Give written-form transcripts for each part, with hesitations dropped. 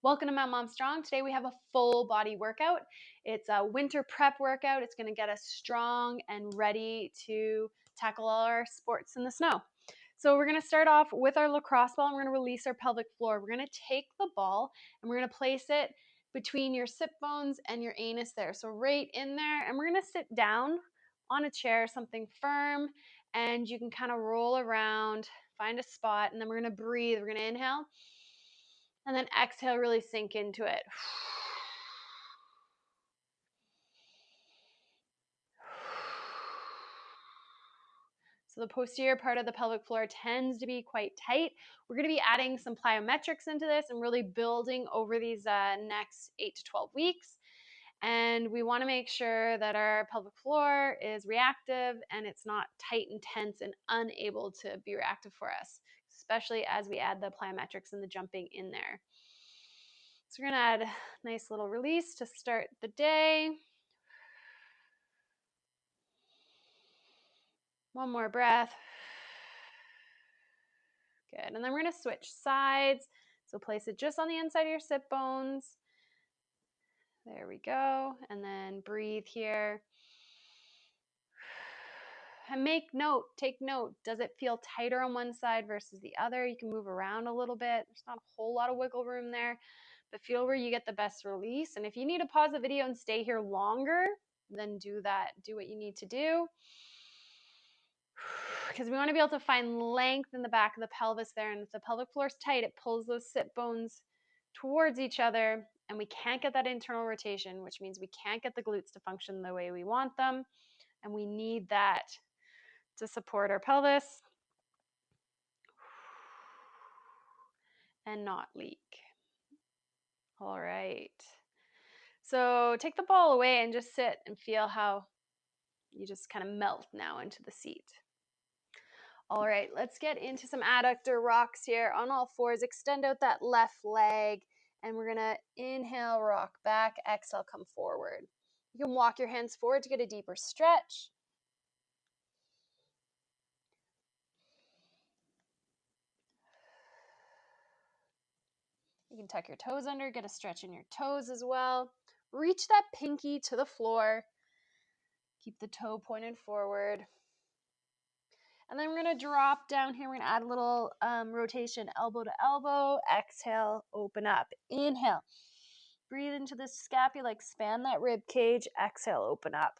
Welcome to Mount Mom Strong. Today we have a full body workout. It's a winter prep workout. It's going to get us strong and ready to tackle all our sports in the snow. So we're going to start off with our lacrosse ball and we're going to release our pelvic floor. We're going to take the ball and we're going to place it between your sit bones and your anus there. So right in there, and we're going to sit down on a chair, something firm, and you can kind of roll around, find a spot, and then we're going to breathe. We're going to inhale. And then exhale, really sink into it. So the posterior part of the pelvic floor tends to be quite tight. We're going to be adding some plyometrics into this and really building over these next 8 to 12 weeks. And we want to make sure that our pelvic floor is reactive and it's not tight and tense and unable to be reactive for us, especially as we add the plyometrics and the jumping in there. So we're going to add a nice little release to start the day. One more breath. Good. And then we're going to switch sides. So place it just on the inside of your sit bones. There we go. And then breathe here. And take note. Does it feel tighter on one side versus the other? You can move around a little bit. There's not a whole lot of wiggle room there, but feel where you get the best release. And if you need to pause the video and stay here longer, then do that. Do what you need to do. Because we want to be able to find length in the back of the pelvis there. And if the pelvic floor is tight, it pulls those sit bones towards each other. And we can't get that internal rotation, which means we can't get the glutes to function the way we want them. And we need that to support our pelvis and not leak. All right. So take the ball away and just sit and feel how you just kind of melt now into the seat. All right, let's get into some adductor rocks here on all fours. Extend out that left leg, and we're gonna inhale, rock back, exhale, come forward. You can walk your hands forward to get a deeper stretch. You can tuck your toes under, get a stretch in your toes as well. Reach that pinky to the floor. Keep the toe pointed forward. And then we're going to drop down here. We're going to add a little rotation, elbow to elbow. Exhale, open up. Inhale. Breathe into the scapula, expand that rib cage. Exhale, open up.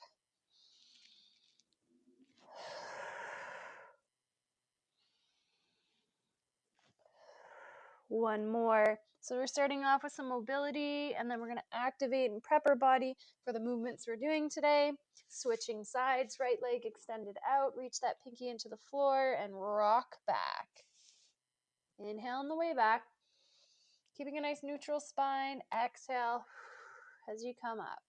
One more. So we're starting off with some mobility, and then we're going to activate and prep our body for the movements we're doing today. Switching sides, right leg extended out, reach that pinky into the floor, and rock back. Inhale on the way back. Keeping a nice neutral spine. Exhale as you come up.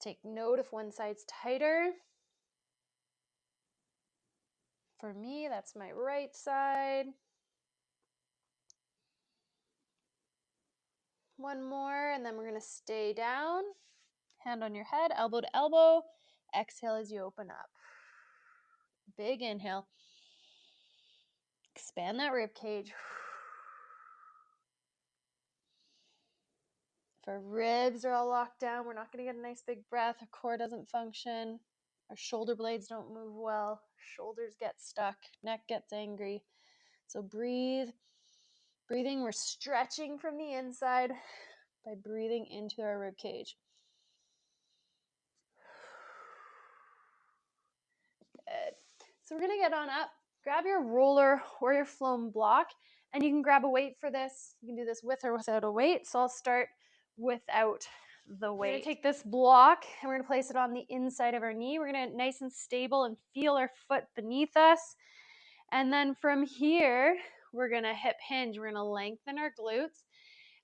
Take note if one side's tighter. For me, that's my right side. One more, and then we're going to stay down. Hand on your head, elbow to elbow. Exhale as you open up. Big inhale. Expand that rib cage. If our ribs are all locked down, we're not going to get a nice big breath. Our core doesn't function. Our shoulder blades don't move well. Shoulders get stuck. Neck gets angry. So breathe. Breathing, we're stretching from the inside by breathing into our rib cage. Good. So we're going to get on up. Grab your roller or your foam block, and you can grab a weight for this. You can do this with or without a weight. So I'll start without the weight. We're going to take this block and we're going to place it on the inside of our knee. We're going to nice and stable and feel our foot beneath us. And then from here, we're going to hip hinge. We're going to lengthen our glutes.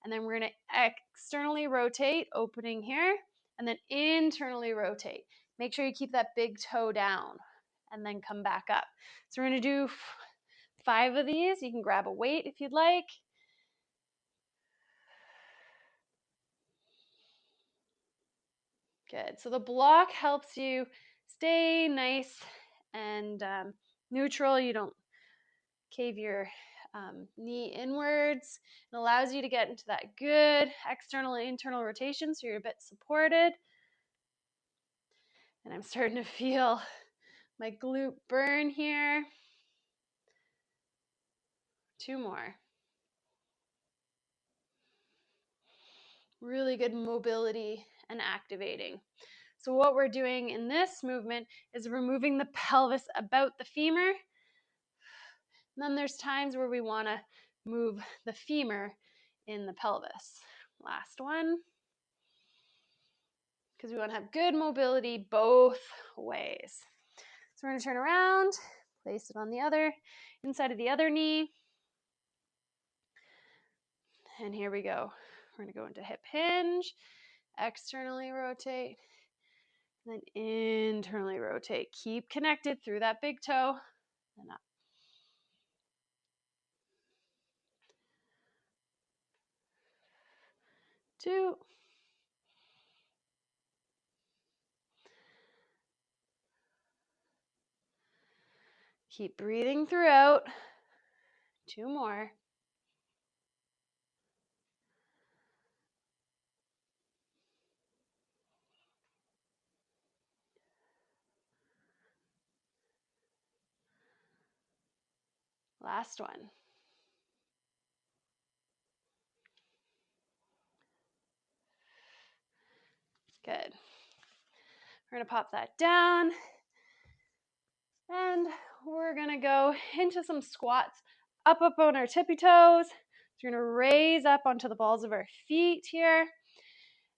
And then we're going to externally rotate, opening here, and then internally rotate. Make sure you keep that big toe down and then come back up. So we're going to do 5 of these. You can grab a weight if you'd like. Good. So the block helps you stay nice and neutral. You don't cave your knee inwards. It allows you to get into that good external and internal rotation so you're a bit supported. And I'm starting to feel my glute burn here. 2 more. Really good mobility and activating. So what we're doing in this movement is removing the pelvis about the femur. And then there's times where we want to move the femur in the pelvis. Last one. Because we want to have good mobility both ways. So we're going to turn around, place it on the other, inside of the other knee. And here we go. We're going to go into hip hinge, externally rotate, and then internally rotate. Keep connected through that big toe and up. 2. Keep breathing throughout. 2 more. Last one. Good. We're going to pop that down. And we're going to go into some squats. Up on our tippy toes. So we're going to raise up onto the balls of our feet here.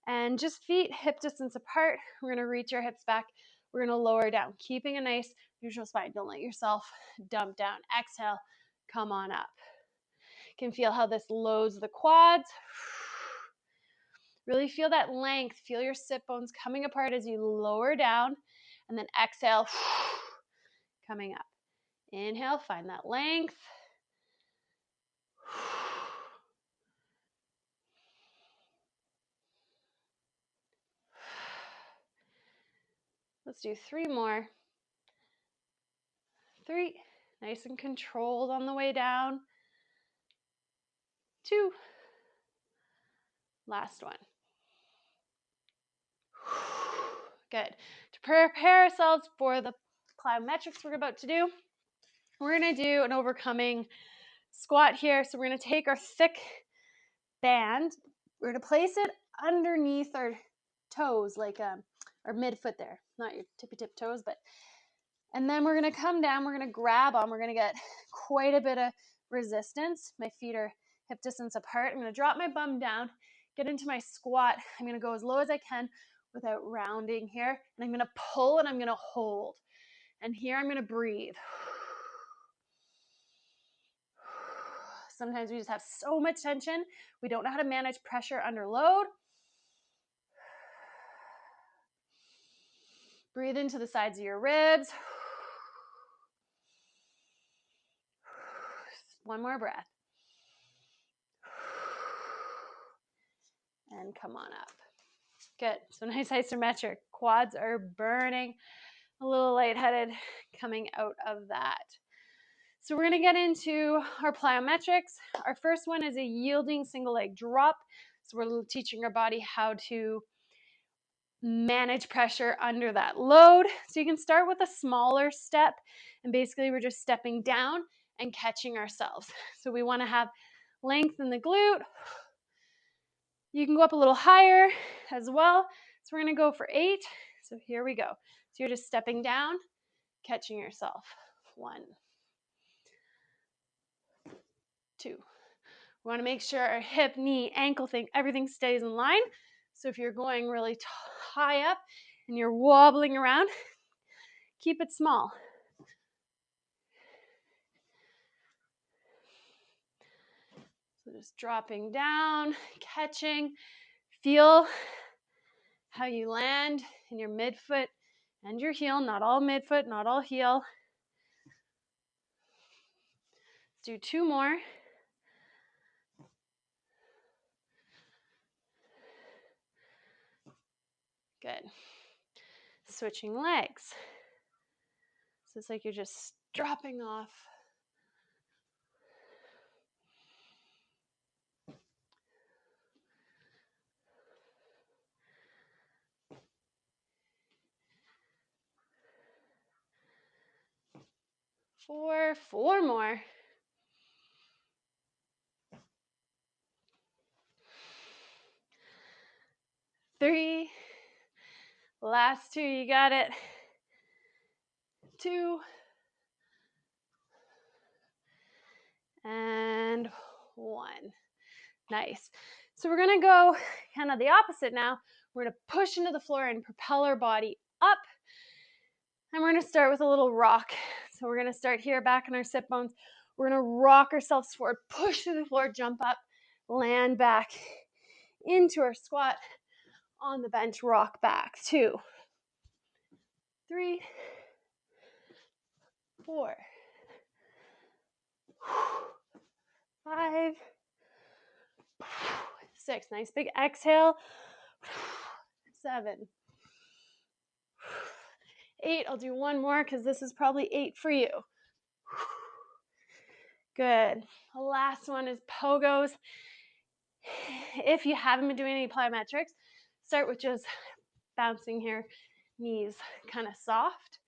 And just feet hip distance apart. We're going to reach our hips back. We're going to lower down, keeping a nice neutral spine. Don't let yourself dump down. Exhale, come on up. You can feel how this loads the quads. Really feel that length. Feel your sit bones coming apart as you lower down. And then exhale, coming up. Inhale, find that length. Let's do 3 more. 3, nice and controlled on the way down. 2, last one. Good. To prepare ourselves for the plyometrics we're about to do, we're going to do an overcoming squat here. So we're going to take our thick band, we're going to place it underneath our toes, like our midfoot there, not your tippy tip toes, and then we're going to come down, we're going to grab on, we're going to get quite a bit of resistance. My feet are hip distance apart. I'm going to drop my bum down, get into my squat. I'm going to go as low as I can without rounding here, and I'm going to pull and I'm going to hold. And here I'm going to breathe. Sometimes we just have so much tension. We don't know how to manage pressure under load. Breathe into the sides of your ribs. 1 more breath. And come on up. Good. So nice isometric. Quads are burning. A little lightheaded coming out of that. So we're going to get into our plyometrics. Our first one is a yielding single leg drop. So we're teaching our body how to manage pressure under that load. So you can start with a smaller step, and basically we're just stepping down and catching ourselves. So we want to have length in the glute. You can go up a little higher as well. So we're going to go for 8. So here we go. So you're just stepping down, catching yourself. 1, 2. We want to make sure our hip, knee, ankle thing, everything stays in line. So if you're going really high up and you're wobbling around, keep it small. So just dropping down, catching. Feel how you land in your midfoot and your heel. Not all midfoot, not all heel. Let's do 2 more. Good. Switching legs. So it's like you're just dropping off. 4 more. 3, last 2, you got it. 2, and 1. Nice. So we're gonna go kind of the opposite now. We're gonna push into the floor and propel our body up. And we're gonna start with a little rock. So we're gonna start here back in our sit bones. We're gonna rock ourselves forward, push to the floor, jump up, land back into our squat. On the bench, rock back. 2, 3, 4, 5, 6. Nice big exhale. 7, 8. I'll do one more because this is probably 8 for you. Good. The last one is pogos. If you haven't been doing any plyometrics, start with just bouncing here, knees kind of soft.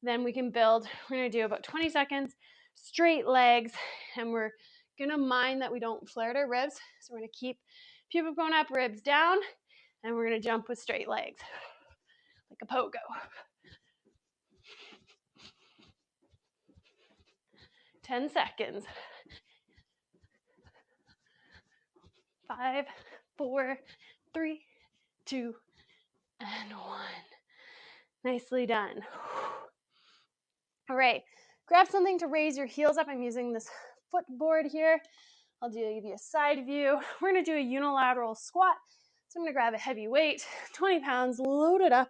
Then we can build. We're going to do about 20 seconds, straight legs, and we're going to mind that we don't flare our ribs. So we're going to keep pubic bone up, ribs down, and we're going to jump with straight legs, like a pogo. 10 seconds. 5, 4, 3, 2, and 1. Nicely done. All right, grab something to raise your heels up. I'm using this footboard here. I'll give you a side view. We're gonna do a unilateral squat. So I'm gonna grab a heavy weight, 20 pounds, load it up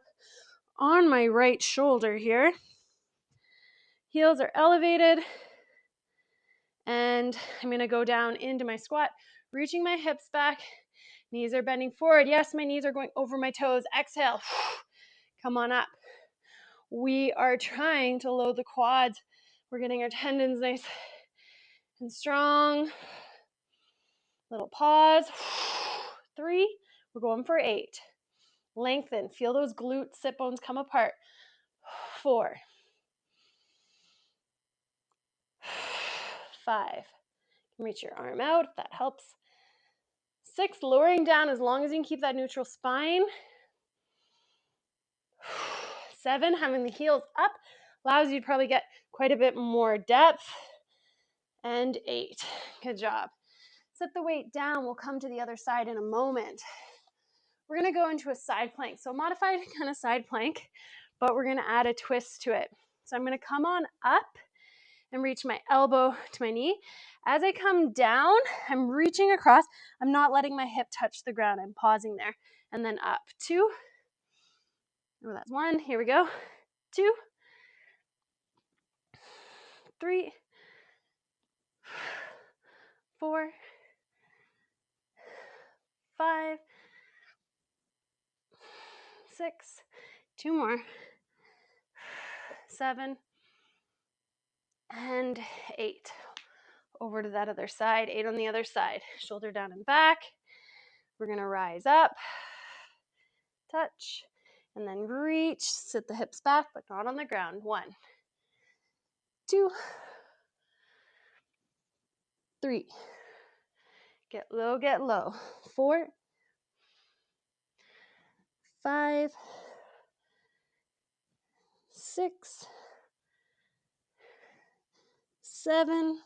on my right shoulder here. Heels are elevated. And I'm gonna go down into my squat, reaching my hips back. Knees are bending forward. Yes, my knees are going over my toes. Exhale. Come on up. We are trying to load the quads. We're getting our tendons nice and strong. Little pause. 3. We're going for 8. Lengthen. Feel those glute sit bones come apart. 4. 5. Reach your arm out if that helps. 6. Lowering down as long as you can keep that neutral spine. 7. Having the heels up allows you to probably get quite a bit more depth. And 8. Good job. Set the weight down. We'll come to the other side in a moment. We're going to go into a side plank. So modified kind of side plank, but we're going to add a twist to it. So I'm going to come on up and reach my elbow to my knee. As I come down, I'm reaching across. I'm not letting my hip touch the ground. I'm pausing there. And then up. 2. Oh, that's 1. Here we go. 2. 3. 4. 5. 6. 2 more. 7. And 8. Over to that other side. 8 on the other side. Shoulder down and back. We're going to rise up. Touch. And then reach. Sit the hips back, but not on the ground. 1. 2. 3. Get low, get low. 4. 5. 6. 7.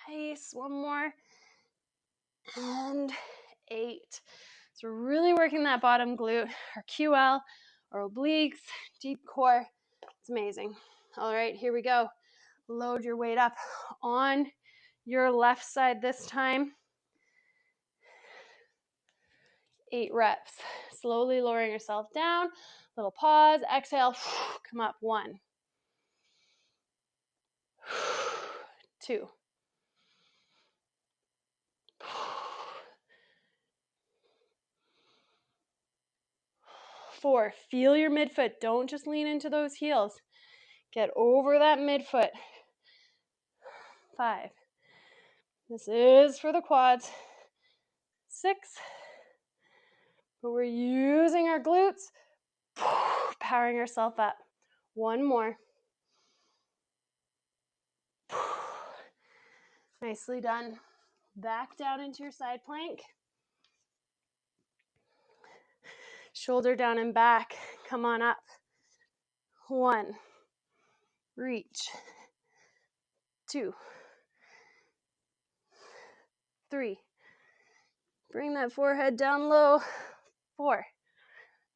Nice. 1 more. And 8. So we're really working that bottom glute, our QL, our obliques, deep core. It's amazing. All right, here we go. Load your weight up on your left side this time. 8 reps. Slowly lowering yourself down. Little pause. Exhale. Come up. 1. 2. 4. Feel your midfoot. Don't just lean into those heels. Get over that midfoot. 5. This is for the quads. 6. But we're using our glutes. Powering yourself up. 1 more. Nicely done. Back down into your side plank. Shoulder down and back. Come on up. 1. Reach. 2. 3. Bring that forehead down low. 4.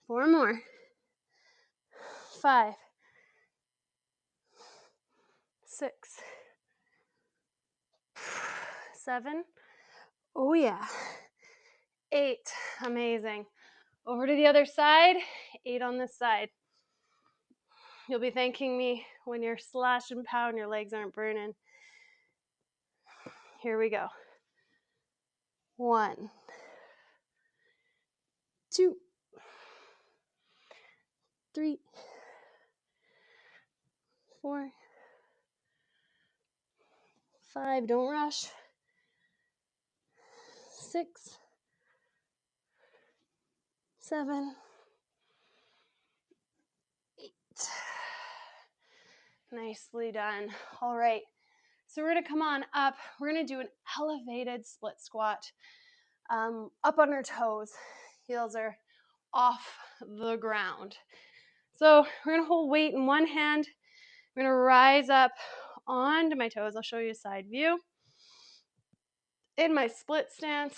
4 more. 5. 6. 7. Oh yeah. 8. Amazing. Over to the other side. 8 on this side. You'll be thanking me when you're slash and pow and your legs aren't burning. Here we go. 1. 2. 3. 4. 5. Don't rush. 6. 7. 8. Nicely done. All right. So we're going to come on up. We're going to do an elevated split squat. Up on our toes. Heels are off the ground. So we're going to hold weight in one hand. I'm going to rise up onto my toes. I'll show you a side view. In my split stance.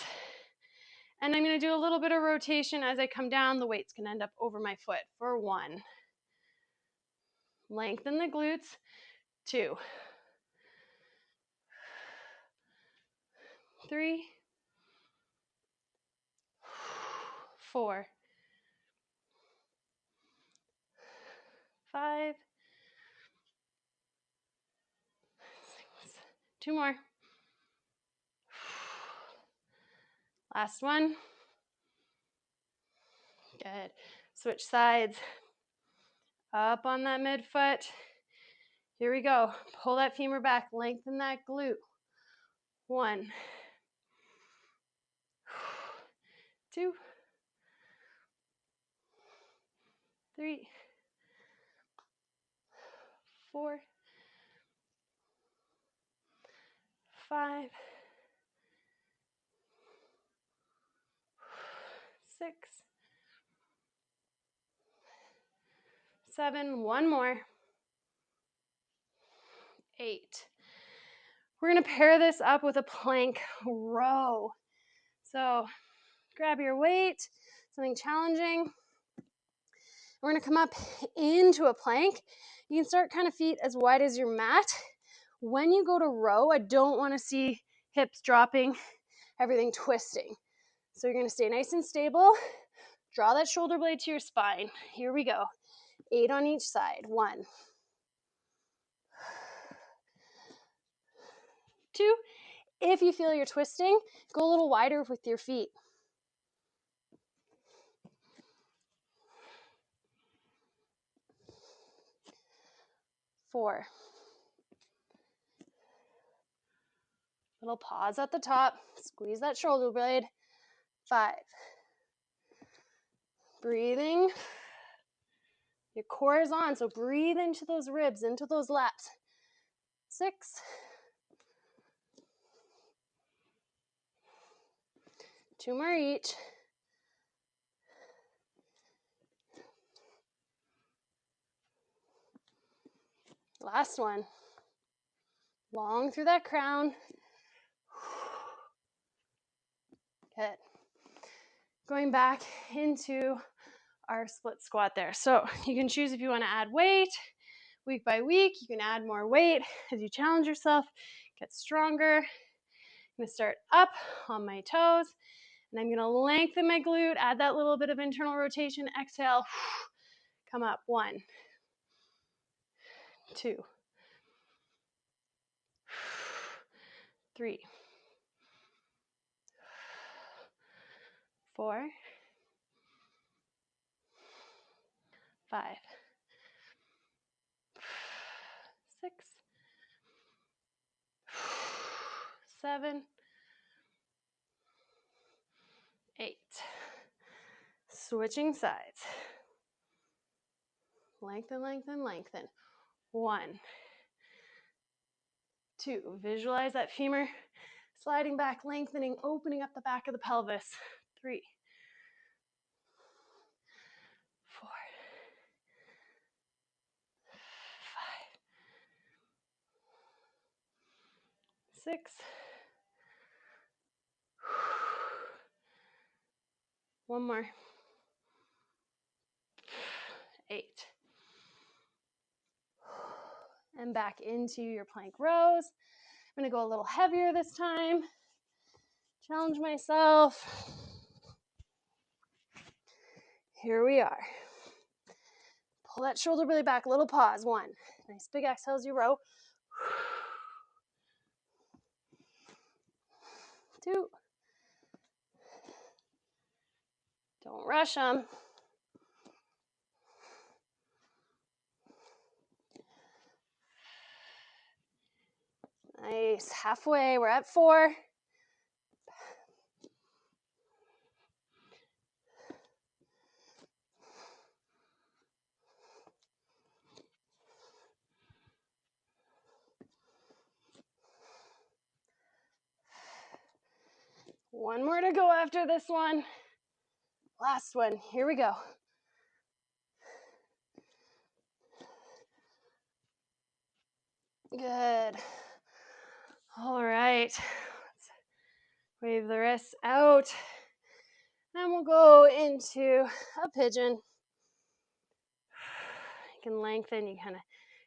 And I'm going to do a little bit of rotation as I come down. The weight's going to end up over my foot for 1. Lengthen the glutes. 2. 3. 4. 5. 6. 2 more. Last one. Good. Switch sides. Up on that midfoot. Here we go. Pull that femur back. Lengthen that glute. 1. 2. 3. 4. 5. 6. 7. One more. 8. We're going to pair this up with a plank row. So grab your weight, something challenging. We're going to come up into a plank. You can start kind of feet as wide as your mat. When you go to row, I don't want to see hips dropping, everything twisting. So you're going to stay nice and stable. Draw that shoulder blade to your spine. Here we go. 8 on each side. 1. 2. If you feel you're twisting, go a little wider with your feet. 4. Little pause at the top. Squeeze that shoulder blade. 5. Breathing. Your core is on, so breathe into those ribs, into those lats. 6. 2 more each. 'Last one. Long through that crown. Good. Going back into our split squat there. So you can choose if you want to add weight. Week by week, you can add more weight as you challenge yourself, get stronger. I'm going to start up on my toes, and I'm going to lengthen my glute, add that little bit of internal rotation. Exhale, come up. 1, 2, 3, 4, 5, 6, 7, 8. Switching sides. Lengthen, lengthen, lengthen. 1, 2. Visualize that femur sliding back, lengthening, opening up the back of the pelvis. 3, 4, 5, 6. One more. 8. And back into your plank rows. I'm going to go a little heavier this time. Challenge myself. Here we are. Pull that shoulder blade back, little pause. 1. Nice big exhale as you row. 2. Don't rush them. Nice. Halfway. We're at 4. One more to go after this one. Last one. Here we go. Good. All right. Let's wave the wrists out. And we'll go into a pigeon. You can lengthen. You kind of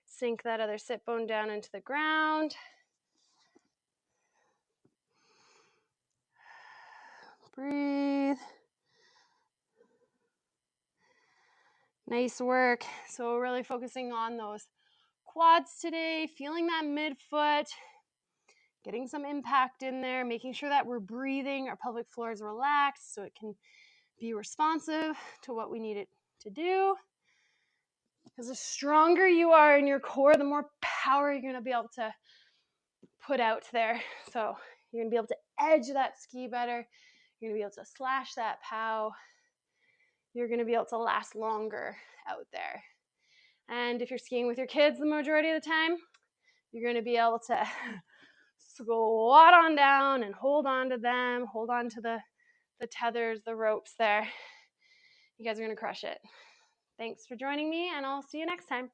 sink that other sit bone down into the ground. Breathe. Nice work. So we're really focusing on those quads today, feeling that midfoot, getting some impact in there, making sure that we're breathing, our pelvic floor is relaxed so it can be responsive to what we need it to do. Because the stronger you are in your core, the more power you're going to be able to put out there. So you're going to be able to edge that ski better. You're going to be able to slash that pow. You're going to be able to last longer out there. And if you're skiing with your kids the majority of the time, you're going to be able to squat on down and hold on to them, hold on to the tethers, the ropes there. You guys are going to crush it. Thanks for joining me, and I'll see you next time.